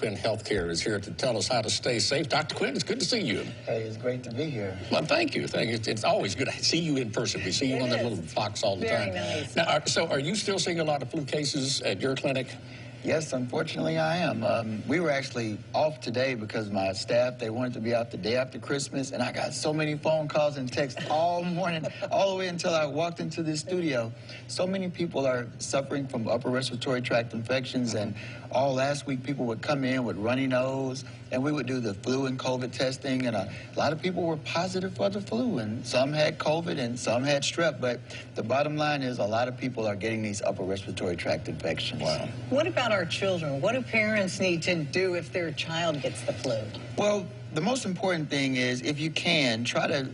Quinn Healthcare is here to tell us how to stay safe. Dr. Quinn, it's good to see you. Hey, it's great to be here. Well, thank you. Thank you. It's always good to see you in person. We see you on that little box all the time. Very nice. Now, so are you still seeing a lot of flu cases at your clinic? Yes, unfortunately I am. We were actually off today because my staff, they wanted to be out the day after Christmas, and I got so many phone calls and texts all morning, all the way until I walked into this studio. So many people are suffering from upper respiratory tract infections, and all last week people would come in with runny nose, and we would do the flu and COVID testing, and a lot of people were positive for the flu, and some had COVID and some had strep, but the bottom line is a lot of people are getting these upper respiratory tract infections. Wow. What about our children? What do parents need to do if their child gets the flu? Well, the most important thing is, if you can,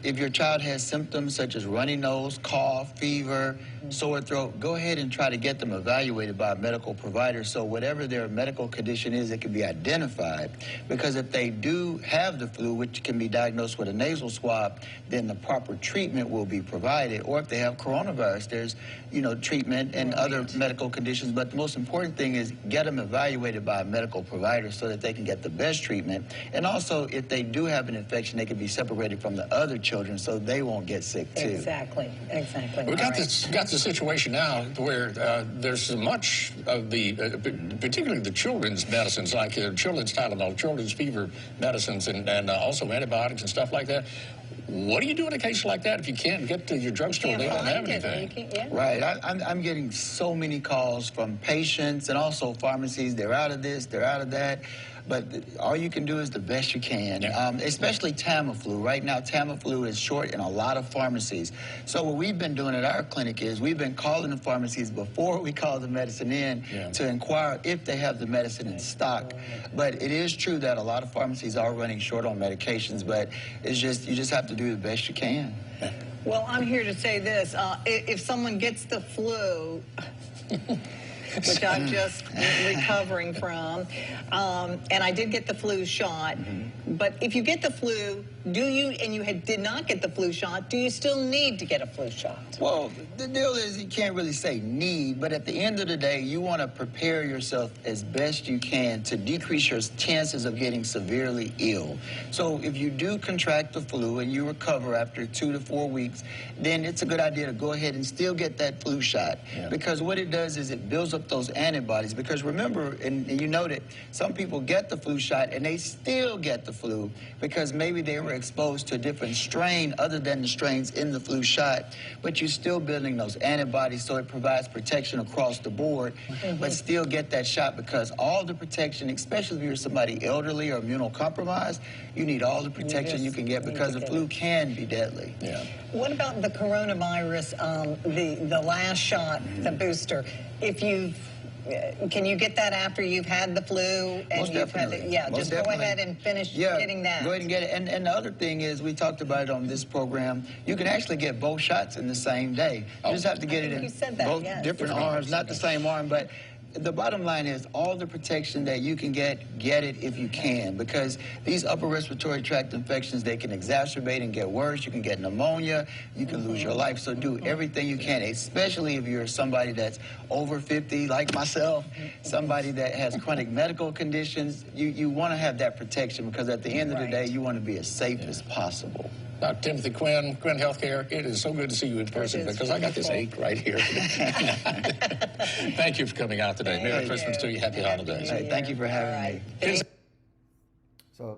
if your child has symptoms such as runny nose, cough, fever, sore throat, go ahead and try to get them evaluated by a medical provider so whatever their medical condition is, it can be identified. Because if they do have the flu, which can be diagnosed with a nasal swab, then the proper treatment will be provided. Or if they have coronavirus, there's, treatment and other medical conditions. But the most important thing is get them evaluated by a medical provider so that they can get the best treatment. And also, if they do have an infection, they can be separated from the other children so they won't get sick too. Exactly. We got the situation now where there's so much of the, particularly the children's medicines, like children's Tylenol, children's fever medicines, and also antibiotics and stuff like that. What do you do in a case like that if you can't get to your drugstore? They don't have anything. Right. I'm getting so many calls from patients and also pharmacies. They're out of this, they're out of that. But all you can do is the best you can, especially Tamiflu. Right now, Tamiflu is short in a lot of pharmacies. So what we've been doing at our clinic is we've been calling the pharmacies before we call the medicine in to inquire if they have the medicine in stock. But it is true that a lot of pharmacies are running short on medications, but you just have to do the best you can. Well, I'm here to say this. If someone gets the flu, which I'm just recovering from, and I did get the flu shot, but if you get the flu, did not get the flu shot, do you still need to get a flu shot? Well, the deal is you can't really say need, but at the end of the day, you want to prepare yourself as best you can to decrease your chances of getting severely ill. So if you do contract the flu and you recover after 2 to 4 weeks, then it's a good idea to go ahead and still get that flu shot. Because what it does is it builds up those antibodies. Because remember, and you know that some people get the flu shot and they still get the flu because maybe they were exposed to a different strain other than the strains in the flu shot, but you're still building those antibodies, so it provides protection across the board, but still get that shot, because all the protection, especially if you're somebody elderly or immunocompromised, you need all the protection you can get, because the flu can be deadly. What about the coronavirus, the last shot, the booster? Can you get that after you've had the flu? And Most definitely. Just go ahead and finish getting that. Go ahead and get it. And the other thing is, we talked about it on this program, you can actually get both shots in the same day. You just have to get it in both different arms, not the same arm, but the bottom line is all the protection that you can get it if you can, because these upper respiratory tract infections, they can exacerbate and get worse. You can get pneumonia, you can lose your life. So do everything you can, especially if you're somebody that's over 50, like myself, somebody that has chronic medical conditions. You want to have that protection, because at the end of the day, you want to be as safe as possible. Dr. Timothy Quinn, Quinn Healthcare, it is so good to see you in person, because I got this ache right here. Thank you for coming out today. Merry Christmas to you. Happy holidays. Thank you for having me. So